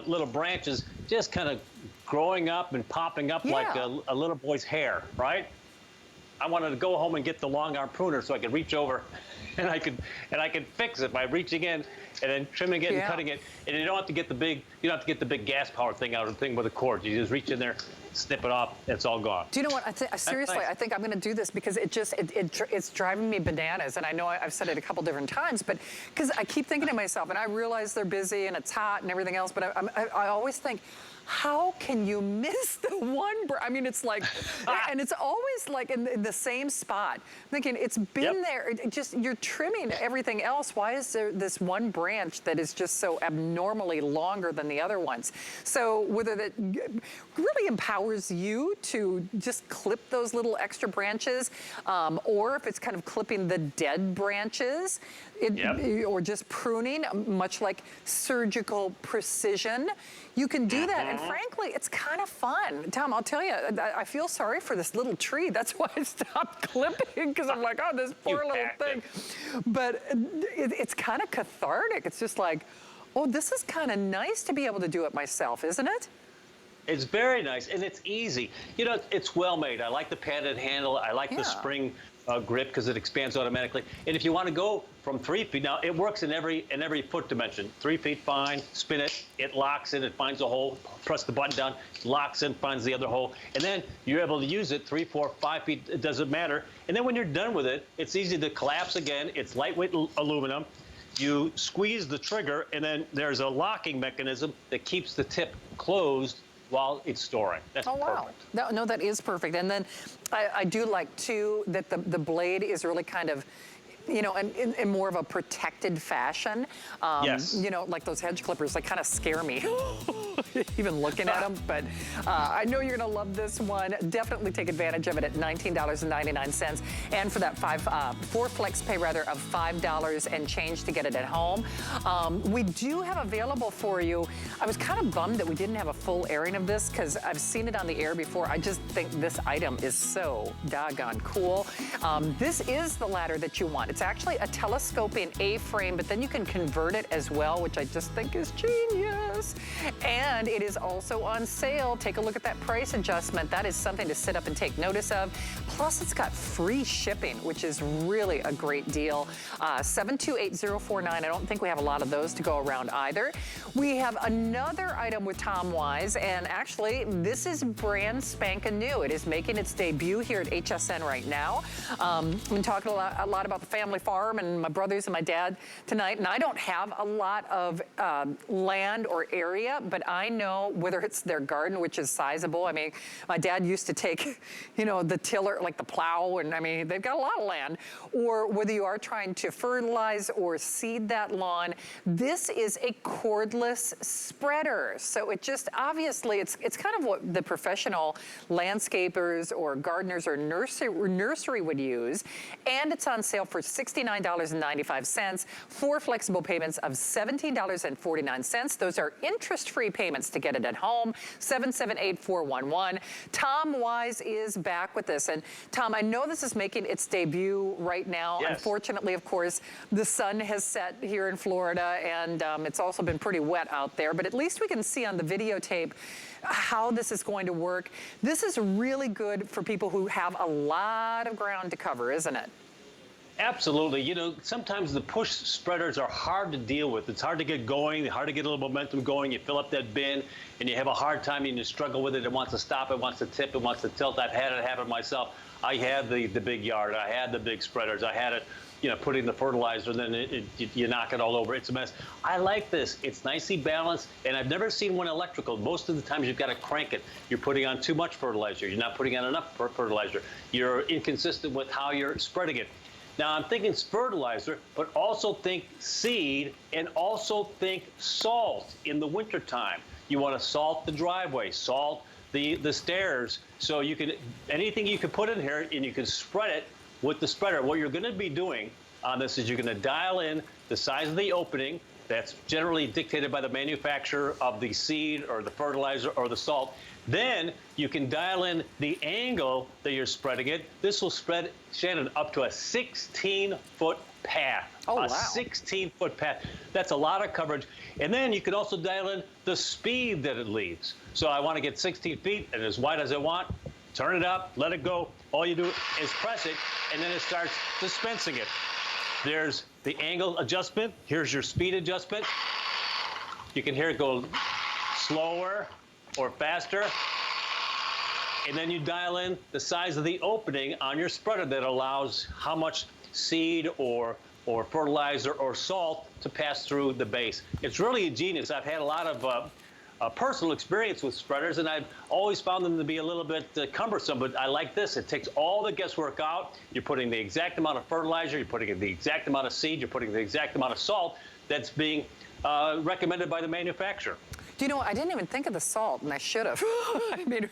little branches just kind of growing up and popping up like a little boy's hair, right? I wanted to go home and get the long arm pruner so I could reach over and I could fix it by reaching in and then trimming it and cutting it. And you don't have to get the big gas powered thing out of the thing with a cord. You just reach in there, snip it off, it's all gone. Do you know what? Seriously, I think I'm going to do this because it's driving me bananas. And I know I've said it a couple different times, but because I keep thinking to myself, and I realize they're busy and it's hot and everything else, but I always think, how can you miss the one? I mean, it's like, and it's always like in the same spot. I'm thinking it's been there. You're trimming everything else. Why is there this one branch that is just so abnormally longer than the other ones? So whether that really empowers you to just clip those little extra branches, or if it's kind of clipping the dead branches, or just pruning, much like surgical precision. You can do that, and frankly, it's kind of fun. Tom, I'll tell you, I feel sorry for this little tree. That's why I stopped clipping, because I'm like, oh, this poor little thing. But it's kind of cathartic. It's just like, oh, this is kind of nice to be able to do it myself, isn't it? It's very nice, and it's easy. You know, it's well made. I like the padded handle. I like the spring grip because it expands automatically. And if you want to go from 3 feet, now it works in every foot dimension. 3 feet, fine. Spin it, it locks in, it finds a hole. Press the button down, locks in, finds the other hole, and then you're able to use it 3, 4, 5 feet. It doesn't matter. And then when you're done with it, it's easy to collapse again. It's lightweight aluminum. You squeeze the trigger, and then there's a locking mechanism that keeps the tip closed while it's storing. That's perfect. No, that is perfect. And then I do like, too, that the blade is really kind of, you know, in more of a protected fashion. You know, like those hedge clippers, they kind of scare me, even looking at them. But I know you're going to love this one. Definitely take advantage of it at $19.99. And for that 4 flex pay rather of $5 and change to get it at home. We do have available for you. I was kind of bummed that we didn't have a full airing of this because I've seen it on the air before. I just think this item is so doggone cool. This is the ladder that you want. It's actually a telescoping A-frame, but then you can convert it as well, which I just think is genius. And it is also on sale. Take a look at that price adjustment. That is something to sit up and take notice of. Plus, it's got free shipping, which is really a great deal. 728049. I don't think we have a lot of those to go around either. We have another item with Tom Wise, and actually, this is brand spanking new. It is making its debut here at HSN right now. I've been talking a lot about the family farm and my brothers and my dad tonight, and I don't have a lot of land or area, but I know whether it's their garden, which is sizable. I mean, my dad used to take, you know, the tiller, like the plow, and I mean, they've got a lot of land, or whether you are trying to fertilize or seed that lawn, this is a cordless spreader. So it just, obviously, it's kind of what the professional landscapers or gardeners or nursery would use. And it's on sale for $69.95, 4 flexible payments of $17.49. Those are interest-free payments to get it at home, 778-411. Tom Wise is back with this. And Tom, I know this is making its debut right now. Yes. Unfortunately, of course, the sun has set here in Florida, and it's also been pretty wet out there, but at least we can see on the videotape how this is going to work. This is really good for people who have a lot of ground to cover, isn't it? Absolutely. You know, sometimes the push spreaders are hard to deal with. It's hard to get going, hard to get a little momentum going. You fill up that bin and you have a hard time and you struggle with it. It wants to stop, it wants to tip, it wants to tilt. I've had it happen myself. I had the big yard, I had the big spreaders, I had it, you know, putting the fertilizer, and then you knock it all over. It's a mess. I like this. It's nicely balanced, and I've never seen one electrical. Most of the times you've got to crank it. You're putting on too much fertilizer. You're not putting on enough fertilizer. You're inconsistent with how you're spreading it. Now, I'm thinking fertilizer, but also think seed, and also think salt in the wintertime. You want to salt the driveway, salt the stairs, so you can, anything you can put in here, and you can spread it with the spreader. What you're going to be doing on this is you're going to dial in the size of the opening. That's generally dictated by the manufacturer of the seed or the fertilizer or the salt. Then you can dial in the angle that you're spreading it. This will spread, Shannon, up to a 16-foot path. Oh, wow. A 16-foot path. That's a lot of coverage. And then you can also dial in the speed that it leaves. So I want to get 16 feet and as wide as I want. Turn it up, let it go. All you do is press it, and then it starts dispensing it. There's the angle adjustment. Here's your speed adjustment. You can hear it go slower or faster. And then you dial in the size of the opening on your spreader that allows how much seed or fertilizer or salt to pass through the base. It's really a genius. I've had a lot of personal experience with spreaders, and I've always found them to be a little bit cumbersome, but I like this. It takes all the guesswork out. You're putting the exact amount of fertilizer, you're putting the exact amount of seed, you're putting the exact amount of salt that's being recommended by the manufacturer. Do you know, I didn't even think of the salt, and I should have. I mean,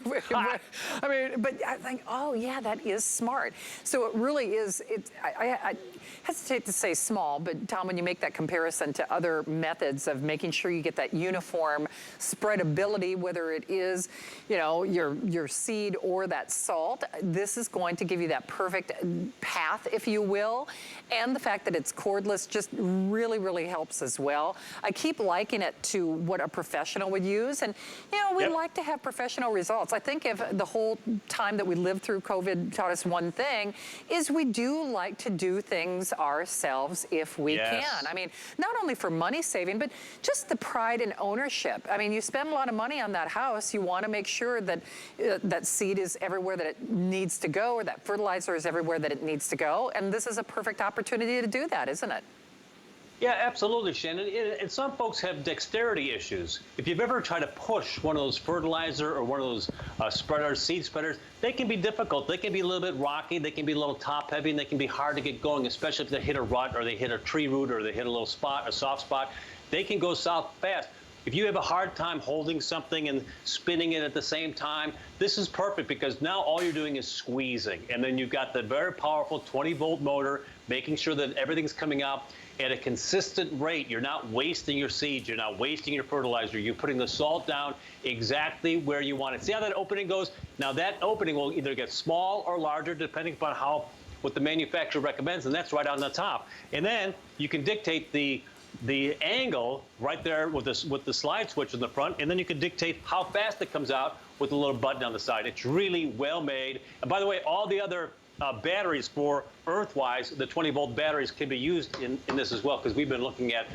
but I think, oh yeah, that is smart. So it really is, I hesitate to say small, but Tom, when you make that comparison to other methods of making sure you get that uniform spreadability, whether it is, you know, your seed or that salt, this is going to give you that perfect path, if you will. And the fact that it's cordless just really, really helps as well. I keep likening it to what a professional would use. And, you know, we like to have professional results. I think if the whole time that we lived through COVID taught us one thing, is we do like to do things ourselves if we can. I mean, not only for money saving, but just the pride and ownership. I mean, you spend a lot of money on that house. You want to make sure that that seed is everywhere that it needs to go, or that fertilizer is everywhere that it needs to go. And this is a perfect opportunity to do that, isn't it? Yeah, absolutely, Shannon. And some folks have dexterity issues. If you've ever tried to push one of those fertilizer or one of those spreaders, seed spreaders, they can be difficult. They can be a little bit rocky. They can be a little top heavy, and they can be hard to get going, especially if they hit a rut or they hit a tree root or they hit a little spot, a soft spot. They can go south fast. If you have a hard time holding something and spinning it at the same time, this is perfect, because now all you're doing is squeezing. And then you've got the very powerful 20-volt motor making sure that everything's coming out at a consistent rate. You're not wasting your seeds. You're not wasting your fertilizer. You're putting the salt down exactly where you want it. See how that opening goes? Now that opening will either get small or larger depending upon how what the manufacturer recommends, and that's right on the top. And then you can dictate the angle right there with the slide switch in the front, and then you can dictate how fast it comes out with a little button on the side. It's really well made. And by the way, all the other batteries for Earthwise, the 20-volt batteries can be used in this as well, because we've been looking at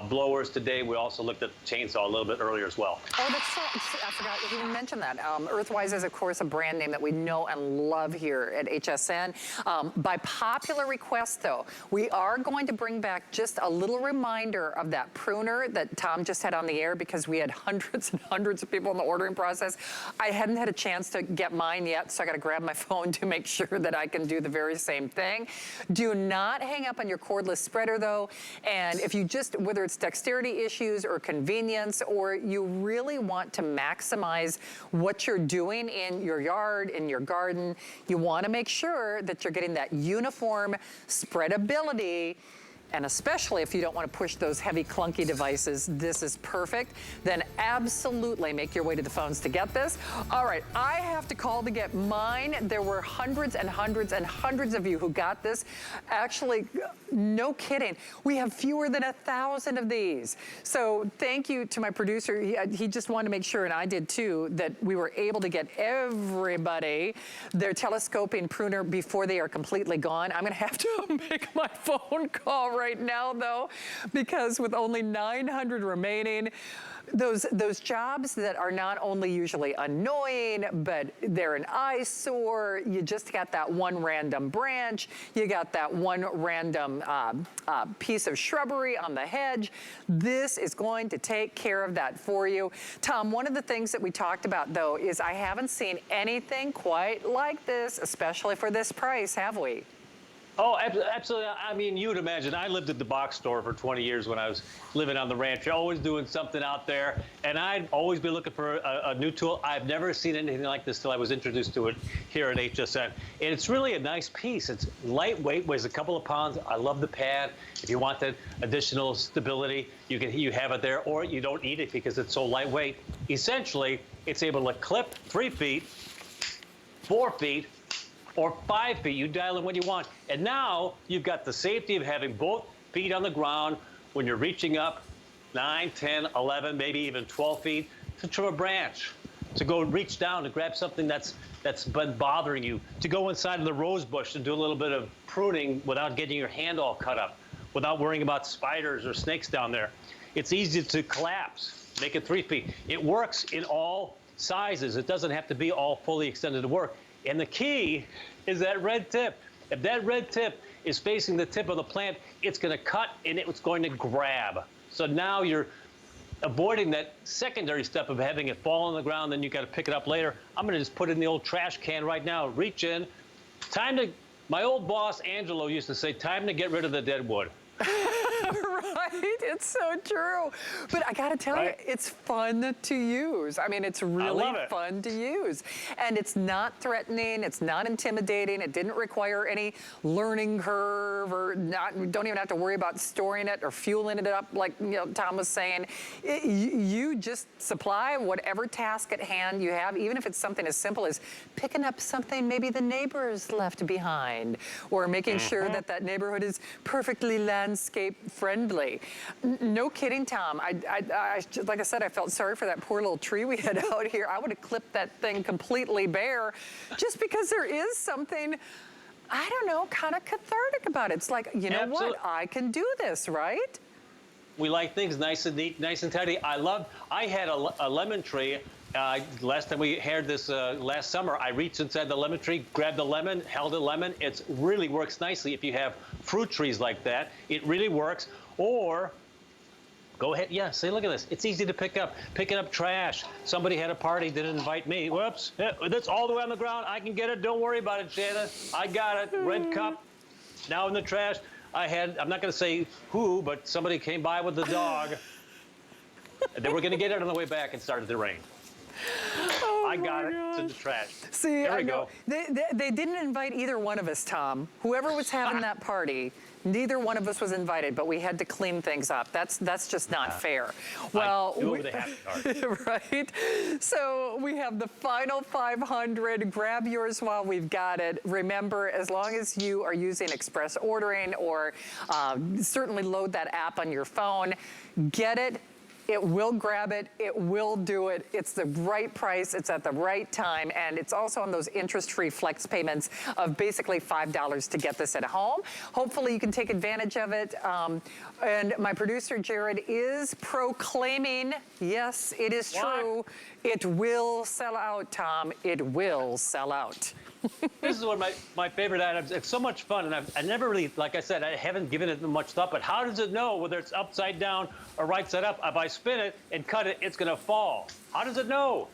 blowers today. We also looked at chainsaw a little bit earlier as well. Oh, I forgot you even mentioned that. Earthwise is, of course, a brand name that we know and love here at HSN. By popular request, though, we are going to bring back just a little reminder of that pruner that Tom just had on the air, because we had hundreds and hundreds of people in the ordering process. I hadn't had a chance to get mine yet, so I got to grab my phone to make sure that I can do the very same thing. Do not hang up on your cordless spreader, though. And if you just, whether it's dexterity issues or convenience, or you really want to maximize what you're doing in your yard, in your garden, you want to make sure that you're getting that uniform spreadability. And especially if you don't want to push those heavy, clunky devices, this is perfect. Then absolutely make your way to the phones to get this. All right, I have to call to get mine. There were hundreds and hundreds and hundreds of you who got this. Actually, no kidding. We have fewer than 1,000 of these. So thank you to my producer. He just wanted to make sure, and I did too, that we were able to get everybody their telescoping pruner before they are completely gone. I'm going to have to make my phone call right now, though, because with only 900 remaining, those jobs that are not only usually annoying, but they're an eyesore. You just got that one random branch. You got that one random piece of shrubbery on the hedge. This is going to take care of that for you. Tom, one of the things that we talked about, though, is I haven't seen anything quite like this, especially for this price, have we? Oh, absolutely. I mean, you would imagine. I lived at the box store for 20 years when I was living on the ranch. You're always doing something out there, and I'd always be looking for a new tool. I've never seen anything like this till I was introduced to it here at HSN. And it's really a nice piece. It's lightweight, weighs a couple of pounds. I love the pad. If you want that additional stability, you have it there, or you don't need it because it's so lightweight. Essentially, it's able to clip 3 feet, 4 feet, or 5 feet. You dial in what you want. And now you've got the safety of having both feet on the ground when you're reaching up 9, 10, 11, maybe even 12 feet to trim a branch, to go reach down to grab something that's been bothering you, to go inside of the rose bush and do a little bit of pruning without getting your hand all cut up, without worrying about spiders or snakes down there. It's easy to collapse, make it 3 feet. It works in all sizes. It doesn't have to be all fully extended to work. And the key is that red tip. If that red tip is facing the tip of the plant, it's going to cut and it's going to grab. So now you're avoiding that secondary step of having it fall on the ground, then you got to pick it up later. I'm going to just put it in the old trash can right now. Reach in. My old boss, Angelo, used to say, time to get rid of the dead wood. Right, it's so true. But I gotta tell you, it's fun to use. I mean, it's really fun to use. And it's not threatening, it's not intimidating, it didn't require any learning curve, or don't even have to worry about storing it or fueling it up like Tom was saying. You just supply whatever task at hand you have, even if it's something as simple as picking up something maybe the neighbors left behind, or making sure that that neighborhood is perfectly landscape friendly. No kidding, Tom. Like I said, I felt sorry for that poor little tree we had out here. I would have clipped that thing completely bare, just because there is something, I don't know, kind of cathartic about it. It's like, you know what? I can do this, right? We like things nice and neat, nice and tidy. I had a lemon tree. Last time we had this last summer, I reached inside the lemon tree, grabbed the lemon, held a lemon. It really works nicely if you have fruit trees like that. It really works. Or go ahead, say, look at this. It's easy to pick up. Picking up trash. Somebody had a party, didn't invite me. Whoops, that's all the way on the ground. I can get it. Don't worry about it, Shanna. I got it. Red cup, now in the trash. I'm not going to say who, but somebody came by with the dog. They were going to get it on the way back and started to rain. I got it. It's in the trash. See, there we go. They didn't invite either one of us, Tom. Whoever was having that party Neither one of us was invited, but we had to clean things up. That's just not fair. Well, right? So we have the final 500. Grab yours while we've got it. Remember, as long as you are using express ordering or certainly load that app on your phone, get it. It will grab it. It will do it. It's the right price. It's at the right time. And it's also on those interest-free flex payments of basically $5 to get this at home. Hopefully you can take advantage of it. And my producer, Jared, is proclaiming, yes, it is true. It will sell out, Tom. It will sell out. This is one of my favorite items. It's so much fun, and I never really, like I said, I haven't given it much thought, but how does it know whether it's upside down or right side up? If I spin it and cut it, it's going to fall. How does it know?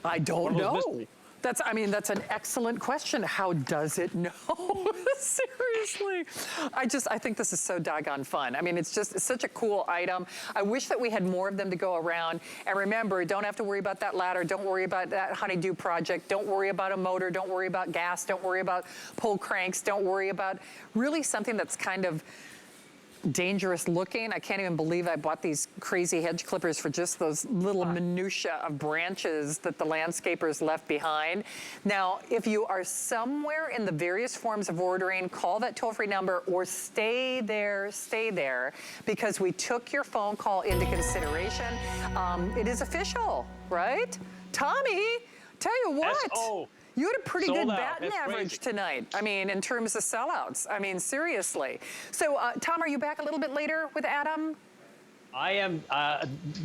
I don't know. That's an excellent question. How does it know? Seriously. I think this is so doggone fun. I mean, it's such a cool item. I wish that we had more of them to go around. And remember, don't have to worry about that ladder. Don't worry about that honeydew project. Don't worry about a motor. Don't worry about gas. Don't worry about pull cranks. Don't worry about really something that's kind of dangerous looking. I can't even believe I bought these crazy hedge clippers for just those little minutia of branches that the landscapers left behind. Now, if you are somewhere in the various forms of ordering, call that toll-free number or stay there, because we took your phone call into consideration. It is official, right? Tommy, tell you what. You had a pretty good batting average tonight. I mean, in terms of sellouts. I mean, seriously. So, Tom, are you back a little bit later with Adam? I am.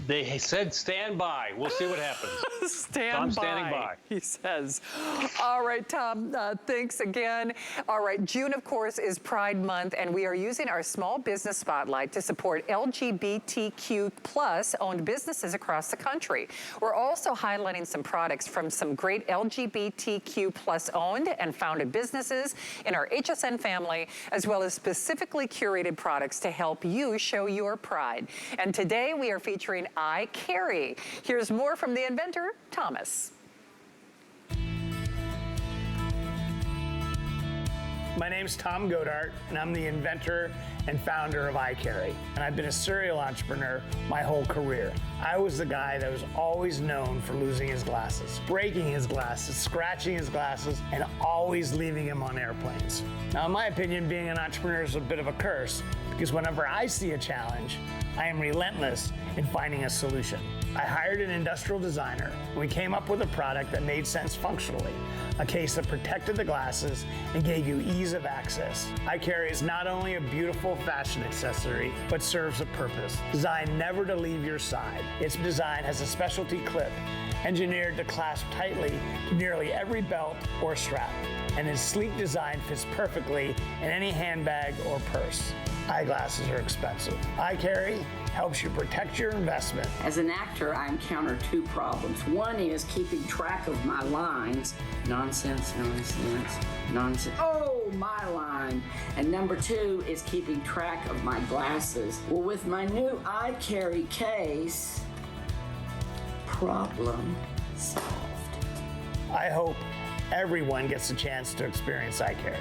They said stand by. We'll see what happens. I'm standing by, he says. All right, Tom, thanks again. All right, June, of course, is Pride Month, and we are using our small business spotlight to support LGBTQ plus owned businesses across the country. We're also highlighting some products from some great LGBTQ plus owned and founded businesses in our HSN family, as well as specifically curated products to help you show your pride. And today we are featuring I Carry. Here's more from the inventor, Thomas. My name's Tom Godart, and I'm the inventor and founder of iCarry. And I've been a serial entrepreneur my whole career. I was the guy that was always known for losing his glasses, breaking his glasses, scratching his glasses, and always leaving him on airplanes. Now, in my opinion, being an entrepreneur is a bit of a curse, because whenever I see a challenge, I am relentless in finding a solution. I hired an industrial designer, and we came up with a product that made sense functionally, a case that protected the glasses and gave you ease of access. iCarry is not only a beautiful fashion accessory, but serves a purpose. Designed never to leave your side. Its design has a specialty clip, engineered to clasp tightly to nearly every belt or strap, and its sleek design fits perfectly in any handbag or purse. Eyeglasses are expensive. iCarry helps you protect your investment. As an actor, I encounter two problems. One is keeping track of my lines. Nonsense, nonsense, nonsense. Oh, my line. And number two is keeping track of my glasses. Well, with my new iCarry case, problem solved. I hope everyone gets a chance to experience iCarry.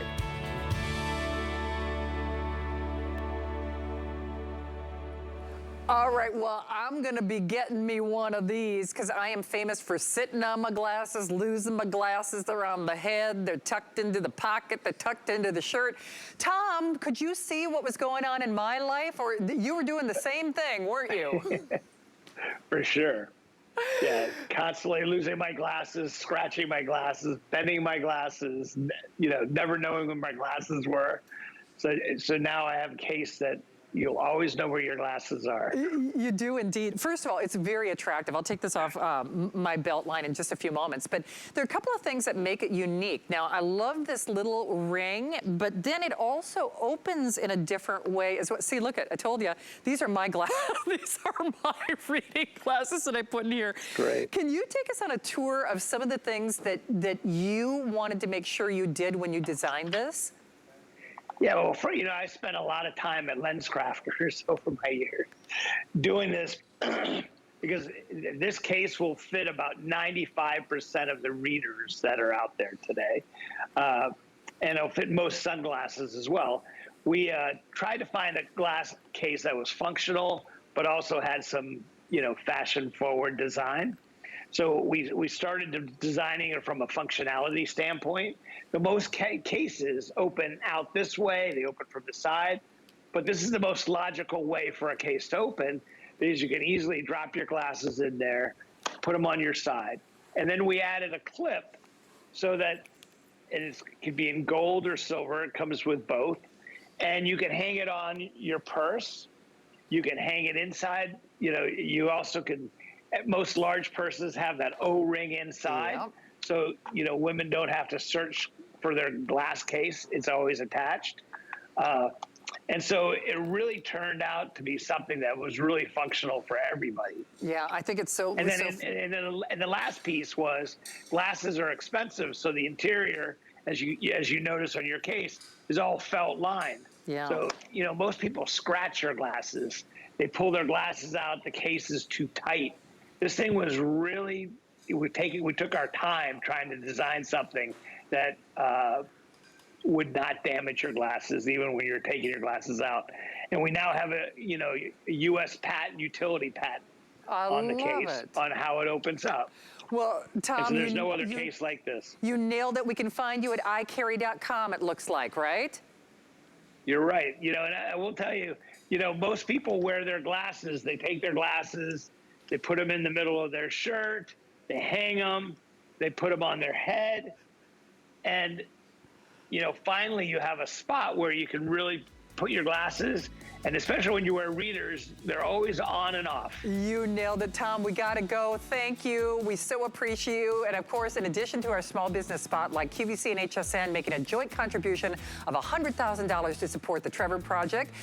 All right, well, I'm going to be getting me one of these because I am famous for sitting on my glasses, losing my glasses. They're on the head. They're tucked into the pocket. They're tucked into the shirt. Tom, could you see what was going on in my life? Or you were doing the same thing, weren't you? For sure. Yeah, constantly losing my glasses, scratching my glasses, bending my glasses, never knowing where my glasses were. So now I have a case that you'll always know where your glasses are. You do indeed. First of all, it's very attractive. I'll take this off my belt line in just a few moments, but there are a couple of things that make it unique. Now, I love this little ring, but then it also opens in a different way as well. See, look, I told you, these are my glasses. These are my reading glasses that I put in here. Great. Can you take us on a tour of some of the things that you wanted to make sure you did when you designed this? Yeah, well, I spent a lot of time at LensCrafters over my years doing this because this case will fit about 95% of the readers that are out there today. And it'll fit most sunglasses as well. we tried to find a glass case that was functional, but also had some, fashion-forward design. So we started designing it from a functionality standpoint. The most cases open out this way, they open from the side, but this is the most logical way for a case to open, because you can easily drop your glasses in there, put them on your side. And then we added a clip so that it could be in gold or silver, it comes with both. And you can hang it on your purse, you can hang it inside, you also can, most large purses have that O-ring inside. Yep. So, women don't have to search for their glass case. It's always attached. And so it really turned out to be something that was really functional for everybody. Yeah, I think it's so. And then the last piece was glasses are expensive. So the interior, as you notice on your case, is all felt lined. Yeah. So, most people scratch their glasses. They pull their glasses out. The case is too tight. This thing was really, we took our time trying to design something that would not damage your glasses, even when you're taking your glasses out. And we now have a U.S. patent, utility patent on the case, on how it opens up. Well, Tom, so there's no other case like this. You nailed it. We can find you at iCarry.com, it looks like, right? You're right. And I will tell you, most people wear their glasses. They take their glasses, they put them in the middle of their shirt, they hang them, they put them on their head, and finally you have a spot where you can really put your glasses, and especially when you wear readers, they're always on and off. You nailed it, Tom. We got to go. Thank you. We so appreciate you. And of course, in addition to our small business spotlight, QVC and HSN making a joint contribution of $100,000 to support the Trevor Project.